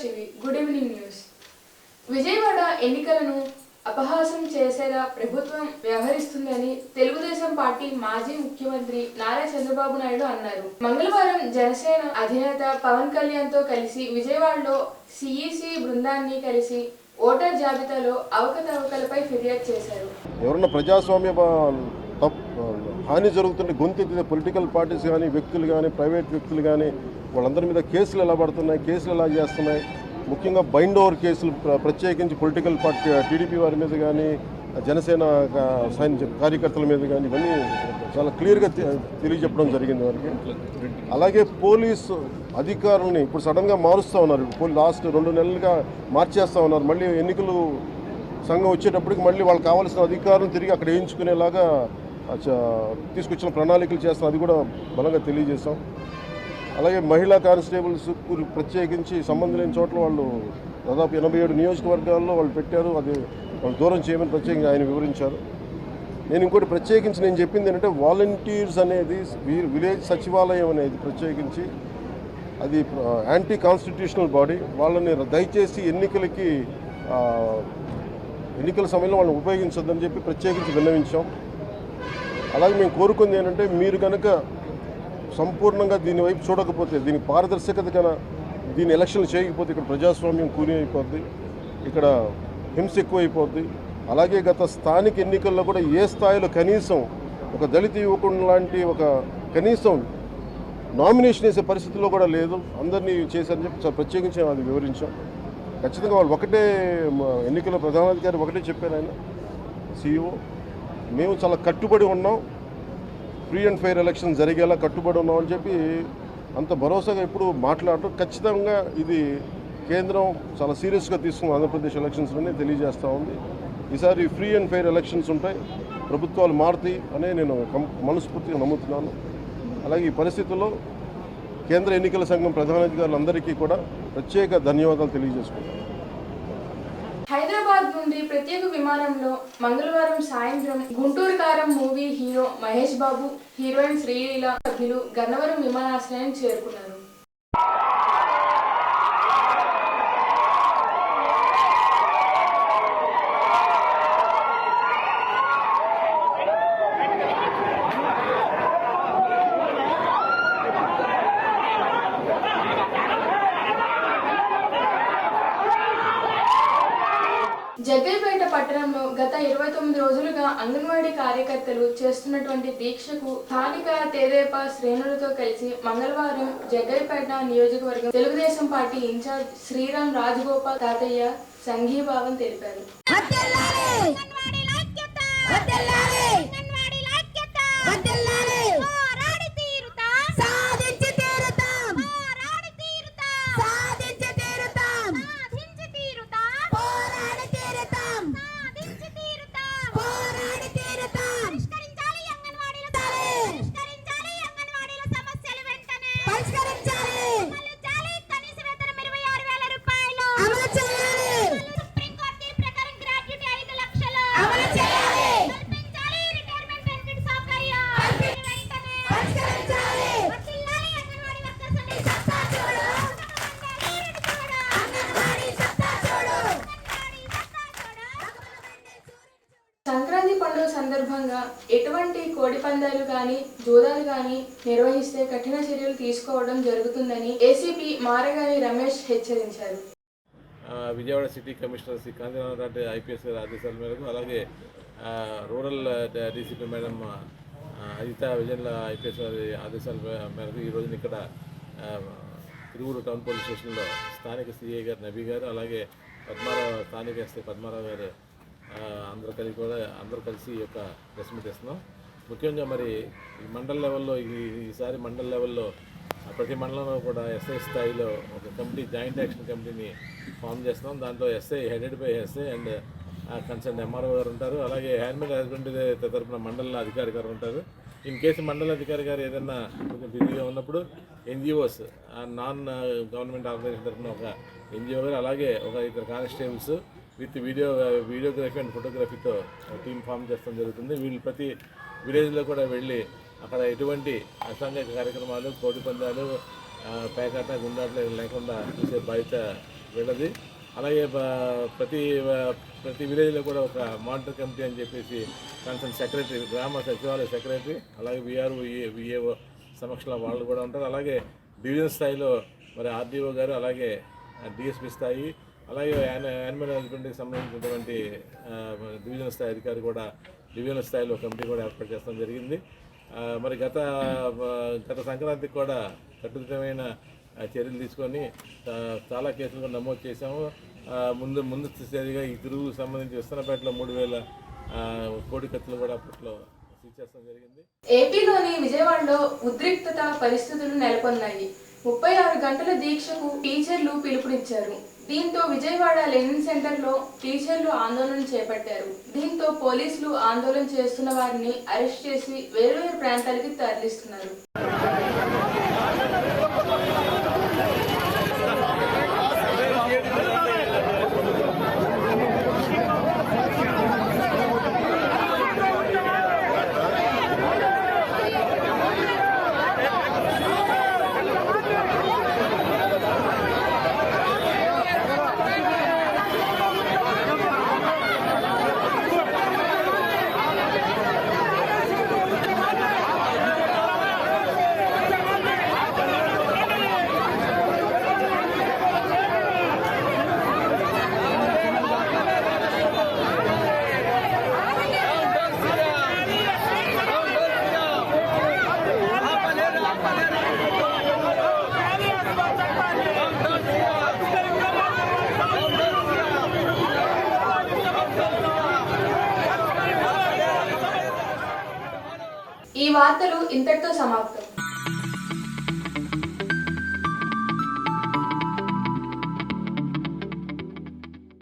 TV good evening news. Vijayawada ఎన్నికలను అపహాసం చేసేలా ప్రభుత్వం వ్యవహరిస్తుందని తెలుగుదేశం పార్టీ మాజీ ముఖ్యమంత్రి నారా చంద్రబాబు నాయుడు అన్నారు. మంగళవారం జనసేన అధినేత పవన్ కళ్యాణ్ తో కలిసి విజయవాడలో సిఈసి బృందాన్ని కలిసి ఓటర్ జాబితాలో అవకతవకలపై ఫిర్యాదు చేశారు. ఎవరన్నా ప్రజాస్వామ్య హాని జరుగుతుంటే గొంతెత్తిన పొలిటికల్ పార్టీస్ కానీ, వ్యక్తులు కానీ, ప్రైవేట్ వ్యక్తులు కానీ వాళ్ళందరి మీద కేసులు ఎలా పడుతున్నాయి, కేసులు ఎలా చేస్తున్నాయి, ముఖ్యంగా బైండ్ ఓవర్ కేసులు ప్రత్యేకించి పొలిటికల్ పార్టీ టీడీపీ వారి మీద కానీ, జనసేన కార్యకర్తల మీద కానీ ఇవన్నీ చాలా క్లియర్గా తెలియజెప్పడం జరిగింది వారికి. అలాగే పోలీసు అధికారులని ఇప్పుడు సడన్గా మారుస్తూ ఉన్నారు. లాస్ట్ 2 నెలలుగా మార్చేస్తూ ఉన్నారు. మళ్ళీ ఎన్నికలు సంఘం వచ్చేటప్పటికి మళ్ళీ వాళ్ళకి కావాల్సిన అధికారులను తిరిగి అక్కడ వేయించుకునేలాగా తీసుకొచ్చిన ప్రణాళికలు చేస్తాం. అది కూడా బలంగా తెలియజేస్తాం. అలాగే మహిళా కానిస్టేబుల్స్ ప్రత్యేకించి సంబంధం లేని చోట్ల వాళ్ళు దాదాపు 87 నియోజకవర్గాల్లో వాళ్ళు పెట్టారు. అది వాళ్ళు దూరం చేయమని ప్రత్యేకంగా ఆయన వివరించారు. నేను ఇంకోటి ప్రత్యేకించి నేను చెప్పింది ఏంటంటే వాలంటీర్స్ అనేది విలేజ్ సచివాలయం అనేది ప్రత్యేకించి అది యాంటీ కాన్స్టిట్యూషనల్ బాడీ. వాళ్ళని దయచేసి ఎన్నికల సమయంలో వాళ్ళని ఉపయోగించొద్దని చెప్పి ప్రత్యేకించి విన్నవించాం. అలాగే మేము కోరుకుంది ఏంటంటే మీరు కనుక సంపూర్ణంగా దీని వైపు చూడకపోతే, దీని పారదర్శకత కన్నా దీని ఎలక్షన్లు చేయకపోతే ఇక్కడ ప్రజాస్వామ్యం కూని అయిపోద్ది, ఇక్కడ హింస ఎక్కువైపోద్ది. అలాగే గత స్థానిక ఎన్నికల్లో కూడా ఏ స్థాయిలో కనీసం ఒక దళిత యువకుడు లాంటి ఒక కనీసం నామినేషన్ వేసే పరిస్థితుల్లో కూడా లేదు, అందరినీ చేశారని చెప్పి ప్రత్యేకించి అది వివరించాం. ఖచ్చితంగా వాళ్ళు ఒకటే ఎన్నికల ప్రధానాధికారి ఒకటే చెప్పారు ఆయన CEO, మేము చాలా కట్టుబడి ఉన్నాం, ఫ్రీ అండ్ ఫెయిర్ ఎలక్షన్ జరిగేలా కట్టుబడి ఉన్నాం అని చెప్పి అంత భరోసాగా ఇప్పుడు మాట్లాడటం. ఖచ్చితంగా ఇది కేంద్రం చాలా సీరియస్గా తీసుకున్న ఆంధ్రప్రదేశ్ ఎలక్షన్స్లోనే తెలియజేస్తూ ఉంది. ఈసారి ఫ్రీ అండ్ ఫెయిర్ ఎలక్షన్స్ ఉంటాయి, ప్రభుత్వాలు మారుతాయి అనే నేను మనస్ఫూర్తిగా నమ్ముతున్నాను. అలాగే ఈ పరిస్థితుల్లో కేంద్ర ఎన్నికల సంఘం ప్రధానాధికారులందరికీ కూడా ప్రత్యేక ధన్యవాదాలు తెలియజేసుకుంటాను. హైదరాబాద్ నుండి ప్రత్యేక విమానంలో మంగళవారం సాయంత్రం గుంటూరు కారం movie hero Mahesh Babu, heroine Sreeleela సభ్యులు గన్నవరం విమానాశ్రయం చేరుకున్నారు. జగ్గైపేట పట్టణంలో గత 29 రోజులుగా అంగన్వాడీ కార్యకర్తలు చేస్తున్నటువంటి దీక్షకు స్థానిక తెదేపా శ్రేణులతో కలిసి మంగళవారం జగ్గైపేట నియోజకవర్గం తెలుగుదేశం పార్టీ ఇన్ఛార్జ్ శ్రీరామ్ రాజగోపాల్ తాతయ్య సంఘీభావం తెలిపారు. సంక్రాంతి పండుగ సందర్భంగా ఎటువంటి కోడి పందాలు కానీ జూదాలు కానీ నిర్వహిస్తే కఠిన చర్యలు తీసుకోవడం జరుగుతుందని ఏసీపీ మారగాని రమేష్ హెచ్చరించారు. Vijayawada city commissioner Shri Kanthinarayana IPS గారి ఆదేశాల మేరకు, అలాగే రూరల్ DCP మేడం అజిత విజయన్ల IPS గారి ఆదేశాల మేరకు ఈ రోజున ఇక్కడ తిరువురు టౌన్ పోలీస్ స్టేషన్లో స్థానిక CI గారు నబీ గారు, అలాగే పద్మారావు స్థానిక ఎస్ఐ పద్మారావు గారు అందరూ కలిసి ఈ యొక్క ప్రెస్ మీట్ ఇస్తున్నాం. ముఖ్యంగా మరి ఈ మండల లెవెల్లో ఈసారి మండల లెవెల్లో ప్రతి మండలంలో కూడా SI స్థాయిలో ఒక కమిటీ, జాయింట్ యాక్షన్ కమిటీని ఫామ్ చేస్తున్నాం. దాంట్లో SI headed by SI and concern MRO గారు ఉంటారు. అలాగే హ్యాండ్మేడ్ హస్బెండరీ తరఫున మండల అధికారి గారు ఉంటారు. ఇన్ కేసు మండల అధికారి గారు ఏదైనా కొంచెం బిజీగా ఉన్నప్పుడు NGOs, నాన్ గవర్నమెంట్ ఆర్గనైజేషన్ తరఫున ఒక NGO గారు, అలాగే ఒక 2 కానిస్టేబుల్స్ విత్ వీడియోగ్రఫీ అండ్ ఫోటోగ్రఫీతో టీం ఫామ్ చేస్తాం జరుగుతుంది. వీళ్ళు ప్రతి విలేజ్లో కూడా వెళ్ళి అక్కడ ఎటువంటి అసాంఘిక కార్యక్రమాలు, కోడి పందాలు, పేకాట, గుండాట్లు లేకుండా చూసే బాధ్యత వీళ్ళది. అలాగే ప్రతి విలేజ్లో కూడా ఒక మానిటర్ కమిటీ అని చెప్పేసి కన్సర్న్ సెక్రటరీ, గ్రామ సచివాలయ సెక్రటరీ, అలాగే విఏఓ సమక్షంలో వాళ్ళు కూడా ఉంటారు. అలాగే డివిజన్ స్థాయిలో మరి ఆర్డీఓ గారు, అలాగే డిఎస్పీ స్థాయి, అలాగే యానిమల్ హస్బెండరీకి సంబంధించినటువంటి డివిజన్ స్థాయి అధికారి కూడా డివిజన్ స్థాయిలో కమిటీ కూడా ఏర్పాటు చేయడం జరిగింది. మరి గత సంక్రాంతికి కూడా కట్టుదిట్టమైన చర్యలు తీసుకొని చాలా కేసులు కూడా నమోదు చేశాము. ముందు స్థితిగా ఈ తిరుగు సంబంధించి విస్తనపేటలో 3000 కోడి కత్తులు కూడా అప్పట్లో సీజ్ చేయడం జరిగింది. ఏపీలోని విజయవాడలో ఉద్రిక్తత పరిస్థితులు నెలకొన్నాయి. 36 గంటల దీక్షకు టీచర్లు పిలుపునిచ్చారు. దీంతో విజయవాడ లెనిన్ సెంటర్లో టీచర్లు ఆందోళన చేపట్టారు. దీంతో పోలీసులు ఆందోళన చేస్తున్న వారిని అరెస్ట్ చేసి వేర్వేరు ప్రాంతాలకి తరలిస్తున్నారు. ఈ వార్తలు ఇంతటితో సమాప్తం.